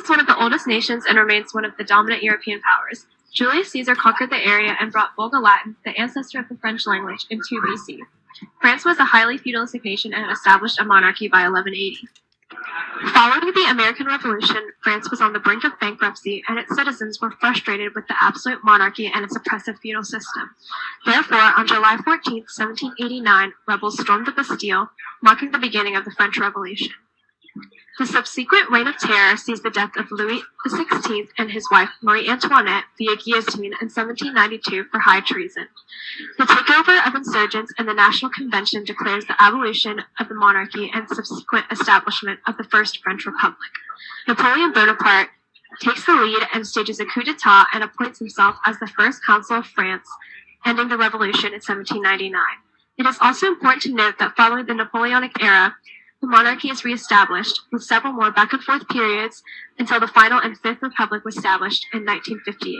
is one of the oldest nations and remains one of the dominant European powers. Julius Caesar conquered the area and brought Vulgar Latin, the ancestor of the French language, in 2 BC. France was a highly feudalistic nation and had established a monarchy by 1180. Following the American Revolution, France was on the brink of bankruptcy, and its citizens were frustrated with the absolute monarchy and its oppressive feudal system. Therefore, on July 14, 1789, rebels stormed the Bastille, marking the beginning of the French Revolution. The subsequent Reign of Terror sees the death of Louis XVI and his wife Marie Antoinette via guillotine in 1792 for high treason. The takeover of insurgents and the National Convention declares the abolition of the monarchy and subsequent establishment of the First French Republic. Napoleon Bonaparte takes the lead and stages a coup d'etat and appoints himself as the first consul of France, ending the revolution in 1799. It is also important to note that following the Napoleonic era, the monarchy is reestablished, with several more back-and-forth periods until the final and Fifth Republic was established in 1958.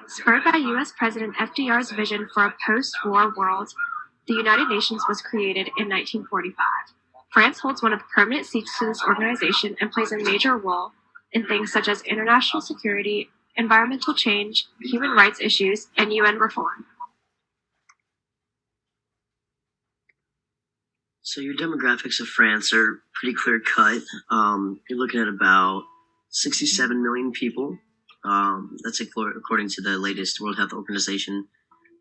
Spurred by U.S. President FDR's vision for a post-war world, the United Nations was created in 1945. France holds one of the permanent seats to this organization and plays a major role in things such as international security, environmental change, human rights issues, and UN reform. So your demographics of France are pretty clear cut. You're looking at about 67 million people. That's according to the latest World Health Organization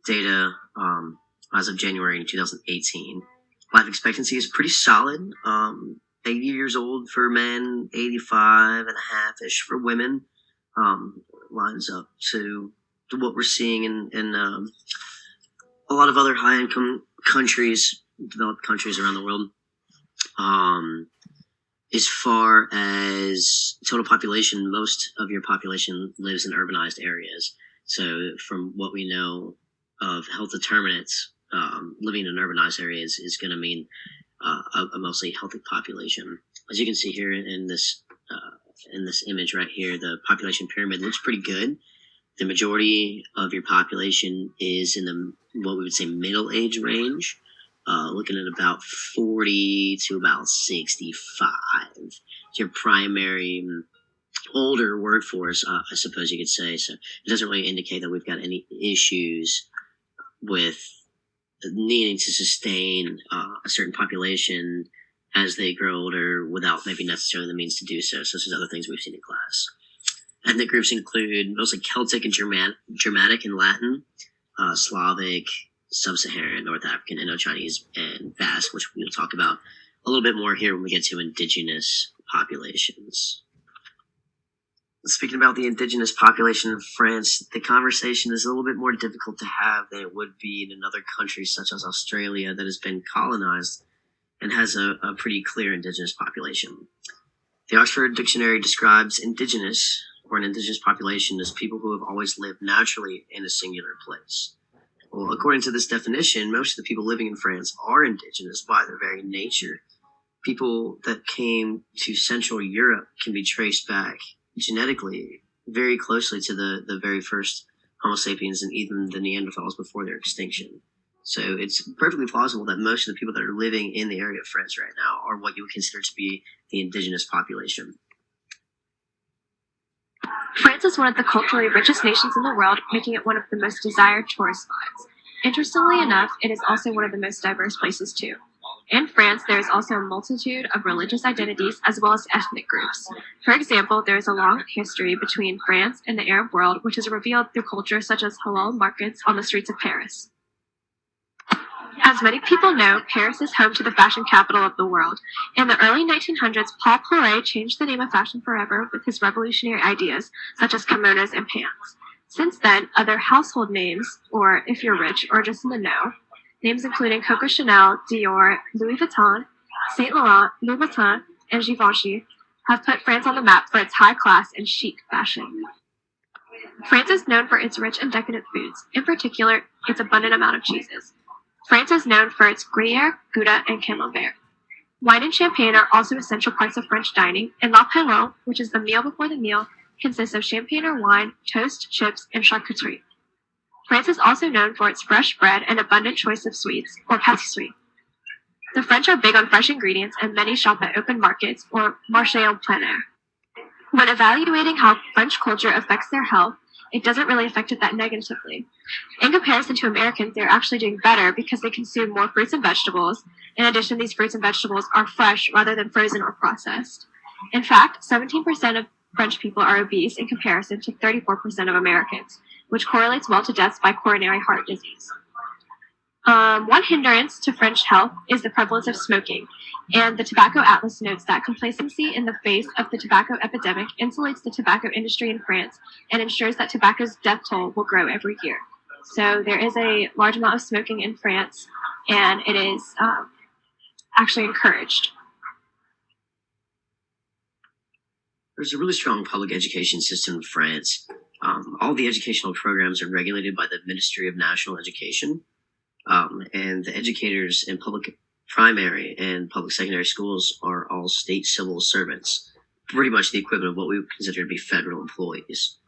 data as of January in 2018. Life expectancy is pretty solid. 80 years old for men, 85 and a half-ish for women. Lines up to what we're seeing in a lot of other high-income countries, developed countries around the world. As far as total population, most of your population lives in urbanized areas. So from what we know of health determinants, living in urbanized areas is going to mean a mostly healthy population. As you can see here in this image right here, the population pyramid looks pretty good. The majority of your population is in the what we would say middle age range. Looking at about 40 to about 65. It's your primary older workforce, I suppose you could say. So it doesn't really indicate that we've got any issues with needing to sustain a certain population as they grow older without maybe necessarily the means to do so. So this is other things we've seen in class. Ethnic groups include mostly Celtic and Germanic and Latin, Slavic, Sub-Saharan, North African, Indo-Chinese, and Basque, which we'll talk about a little bit more here when we get to indigenous populations. Speaking about the indigenous population of France, the conversation is a little bit more difficult to have than it would be in another country such as Australia that has been colonized and has a pretty clear indigenous population. The Oxford Dictionary describes indigenous, or an indigenous population, as people who have always lived naturally in a singular place. Well, according to this definition, most of the people living in France are indigenous by their very nature. People that came to Central Europe can be traced back genetically very closely to the very first Homo sapiens and even the Neanderthals before their extinction. So it's perfectly plausible that most of the people that are living in the area of France right now are what you would consider to be the indigenous population. France is one of the culturally richest nations in the world, making it one of the most desired tourist spots. Interestingly enough, it is also one of the most diverse places too. In France, there is also a multitude of religious identities as well as ethnic groups. For example, there is a long history between France and the Arab world, which is revealed through culture such as halal markets on the streets of Paris. As many people know, Paris is home to the fashion capital of the world. In the early 1900s, Paul Poiret changed the name of fashion forever with his revolutionary ideas, such as kimonos and pants. Since then, other household names, or if you're rich or just in the know, names including Coco Chanel, Dior, Louis Vuitton, Saint Laurent, Louboutin, and Givenchy, have put France on the map for its high class and chic fashion. France is known for its rich and decadent foods, in particular, its abundant amount of cheeses. France is known for its Gruyere, Gouda, and Camembert. Wine and champagne are also essential parts of French dining, and La Pelon, which is the meal before the meal, consists of champagne or wine, toast, chips, and charcuterie. France is also known for its fresh bread and abundant choice of sweets, or pâtisserie. The French are big on fresh ingredients, and many shop at open markets, or marché en plein air. When evaluating how French culture affects their health, it doesn't really affect it that negatively. In comparison to Americans, they're actually doing better because they consume more fruits and vegetables. In addition, these fruits and vegetables are fresh rather than frozen or processed. In fact, 17% of French people are obese in comparison to 34% of Americans, which correlates well to deaths by coronary heart disease. One hindrance to French health is the prevalence of smoking, and the Tobacco Atlas notes that complacency in the face of the tobacco epidemic insulates the tobacco industry in France and ensures that tobacco's death toll will grow every year. So there is a large amount of smoking in France, and it is actually encouraged. There's a really strong public education system in France. All the educational programs are regulated by the Ministry of National Education. And the educators in public primary and public secondary schools are all state civil servants, pretty much the equivalent of what we would consider to be federal employees.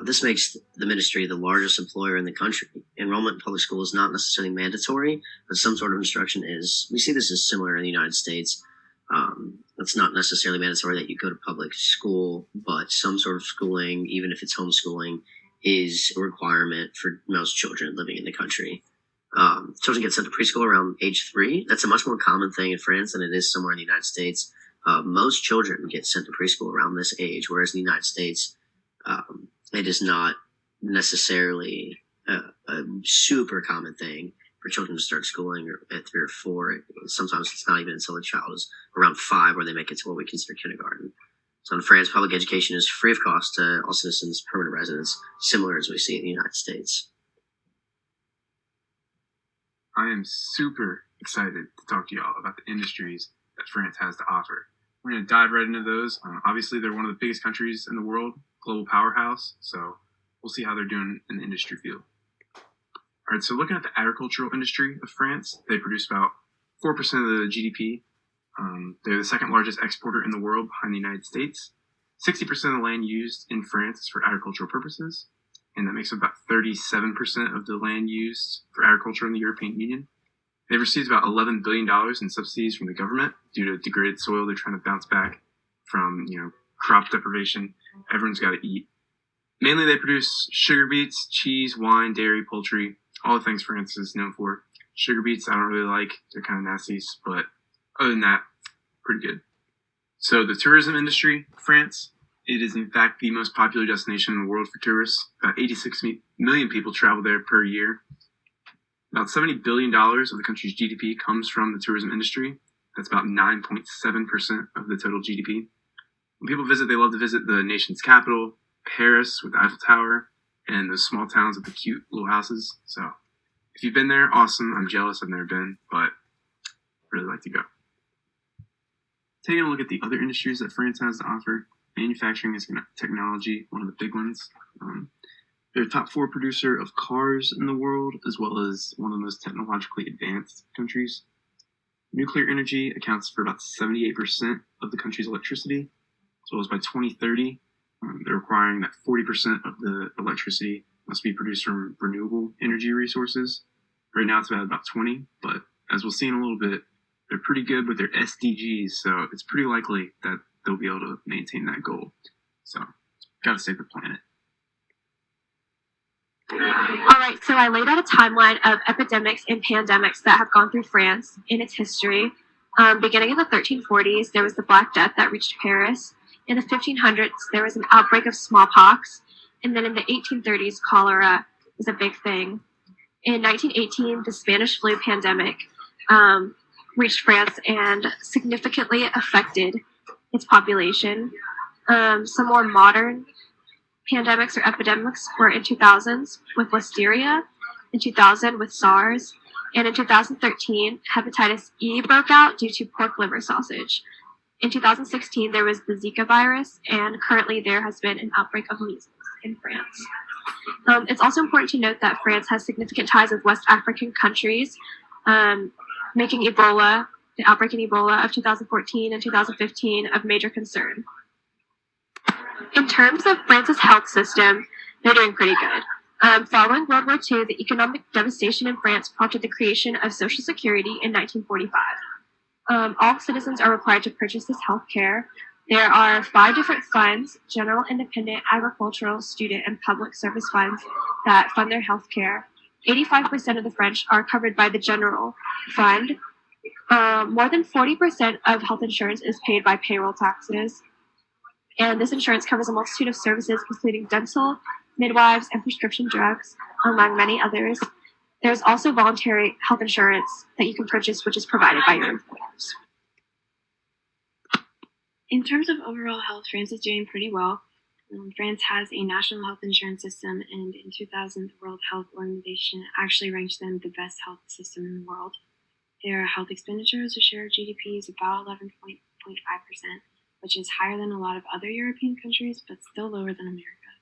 This makes the ministry the largest employer in the country. Enrollment in public school is not necessarily mandatory, but some sort of instruction is. We see this as similar in the United States. It's not necessarily mandatory that you go to public school, but some sort of schooling, even if it's homeschooling, is a requirement for most children living in the country. Children get sent to preschool around age 3. That's a much more common thing in France than it is somewhere in the United States. Most children get sent to preschool around this age, whereas in the United States, it is not necessarily a super common thing for children to start schooling at 3 or 4. Sometimes it's not even until a child is around 5 where they make it to what we consider kindergarten. So in France, public education is free of cost to all citizens, permanent residents, similar as we see in the United States. I am super excited to talk to y'all about the industries that France has to offer. We're going to dive right into those. Obviously, they're one of the biggest countries in the world, global powerhouse, so we'll see how they're doing in the industry field. All right, so looking at the agricultural industry of France, they produce about 4% of the GDP. They're the second largest exporter in the world behind the United States. 60% of the land used in France is for agricultural purposes, and that makes up about 37% of the land used for agriculture in the European Union. They've received about $11 billion in subsidies from the government due to degraded soil. They're trying to bounce back from, crop deprivation. Everyone's got to eat. Mainly they produce sugar beets, cheese, wine, dairy, poultry, all the things France is known for. Sugar beets I don't really like. They're kind of nasty, but other than that, pretty good. So the tourism industry, France, it is in fact the most popular destination in the world for tourists. About 86 million people travel there per year. About $70 billion of the country's GDP comes from the tourism industry. That's about 9.7% of the total GDP. When people visit, they love to visit the nation's capital, Paris with the Eiffel Tower, and those small towns with the cute little houses. So if you've been there, awesome. I'm jealous. I've never been, but really like to go. Taking a look at the other industries that France has to offer, manufacturing is technology, one of the big ones. They're a top 4 producer of cars in the world, as well as one of the most technologically advanced countries. Nuclear energy accounts for about 78% of the country's electricity, as well as by 2030, they're requiring that 40% of the electricity must be produced from renewable energy resources. Right now it's about 20, but as we'll see in a little bit, they're pretty good with their SDGs, so it's pretty likely that they'll be able to maintain that goal. So, gotta save the planet. Alright, so I laid out a timeline of epidemics and pandemics that have gone through France in its history. Beginning in the 1340s, there was the Black Death that reached Paris. In the 1500s, there was an outbreak of smallpox. And then in the 1830s, cholera was a big thing. In 1918, the Spanish flu pandemic reached France and significantly affected its population. Some more modern pandemics or epidemics were in 2000s with Listeria, in 2000 with SARS, and in 2013, hepatitis E broke out due to pork liver sausage. In 2016, there was the Zika virus, and currently there has been an outbreak of measles in France. It's also important to note that France has significant ties with West African countries, making Ebola, the outbreak in Ebola of 2014 and 2015, of major concern. In terms of France's health system, they're doing pretty good. Following World War II, the economic devastation in France prompted the creation of Social Security in 1945. All citizens are required to purchase this health care, There are 5 different funds: general, independent, agricultural, student, and public service funds that fund their healthcare. 85% of the French are covered by the general fund. More than 40% of health insurance is paid by payroll taxes. And this insurance covers a multitude of services, including dental, midwives, and prescription drugs, among many others. There's also voluntary health insurance that you can purchase, which is provided by your employers. In terms of overall health, France is doing pretty well. France has a national health insurance system, and in 2000, the World Health Organization actually ranked them the best health system in the world. Their health expenditure as a share of GDP is about 11.5%, which is higher than a lot of other European countries, but still lower than America.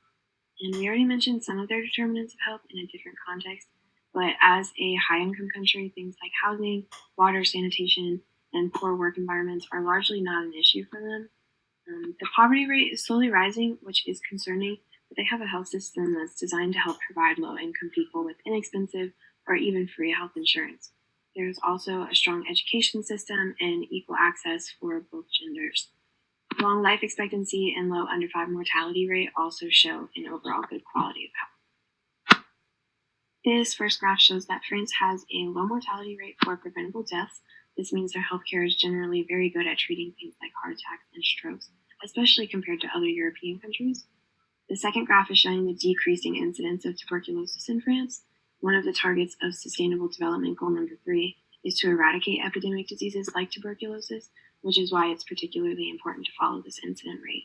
And we already mentioned some of their determinants of health in a different context, but as a high-income country, things like housing, water, sanitation, and poor work environments are largely not an issue for them. The poverty rate is slowly rising, which is concerning, but they have a health system that's designed to help provide low-income people with inexpensive or even free health insurance. There's also a strong education system and equal access for both genders. Long life expectancy and low under 5 mortality rate also show an overall good quality of health. This first graph shows that France has a low mortality rate for preventable deaths. This means their healthcare is generally very good at treating things like heart attacks and strokes, especially compared to other European countries. The second graph is showing the decreasing incidence of tuberculosis in France. One of the targets of Sustainable Development Goal number 3 is to eradicate epidemic diseases like tuberculosis, which is why it's particularly important to follow this incident rate.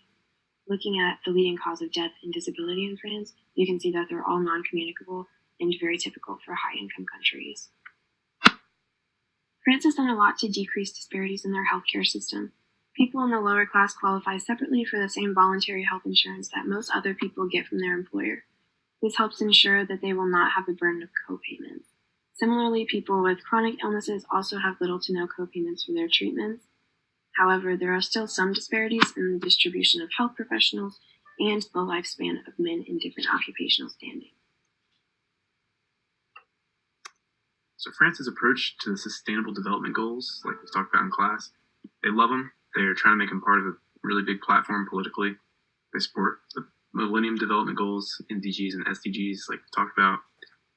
Looking at the leading cause of death and disability in France, you can see that they're all non-communicable and very typical for high-income countries. France has done a lot to decrease disparities in their healthcare system. People in the lower class qualify separately for the same voluntary health insurance that most other people get from their employer. This helps ensure that they will not have the burden of co-payments. Similarly, people with chronic illnesses also have little to no co-payments for their treatments. However, there are still some disparities in the distribution of health professionals and the lifespan of men in different occupational standing. So France's approach to the Sustainable Development Goals, like we talked about in class, they love them. They're trying to make them part of a really big platform politically. They support the Millennium Development Goals, MDGs, and SDGs, like we talked about.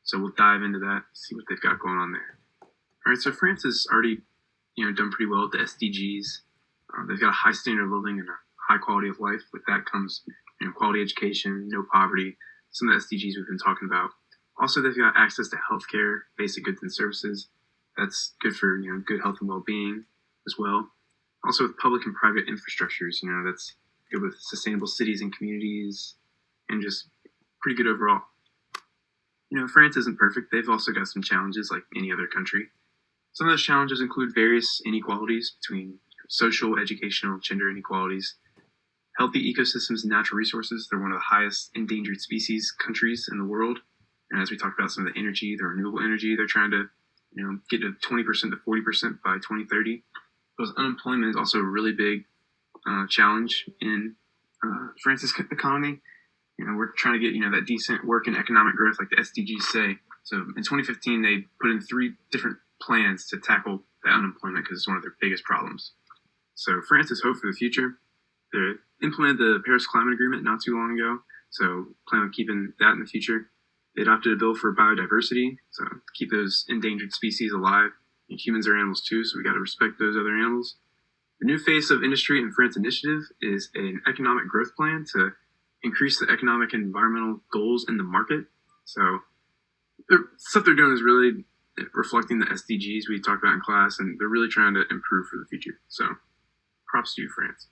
So we'll dive into that, see what they've got going on there. All right, so France has already, done pretty well with the SDGs. They've got a high standard of living and a high quality of life. With that comes, quality education, no poverty. Some of the SDGs we've been talking about. Also, they've got access to healthcare, basic goods and services. That's good for good health and well-being as well. Also, with public and private infrastructures, that's good with sustainable cities and communities, and just pretty good overall. France isn't perfect. They've also got some challenges like any other country. Some of those challenges include various inequalities between social, educational, gender inequalities, healthy ecosystems and natural resources. They're one of the highest endangered species countries in the world. And as we talked about, some of the energy, the renewable energy, they're trying to, get to 20% to 40% by 2030. Because unemployment is also a really big challenge in France's economy. We're trying to get, that decent work and economic growth like the SDGs say. So in 2015, they put in 3 different plans to tackle that unemployment because it's one of their biggest problems. So France has hope for the future. They implemented the Paris Climate Agreement not too long ago, so plan on keeping that in the future. They adopted a bill for biodiversity, so to keep those endangered species alive. And humans are animals too, so we got to respect those other animals. The new face of industry in France initiative is an economic growth plan to increase the economic and environmental goals in the market. So stuff they're doing is really reflecting the SDGs we talked about in class, and they're really trying to improve for the future. So props to you, France.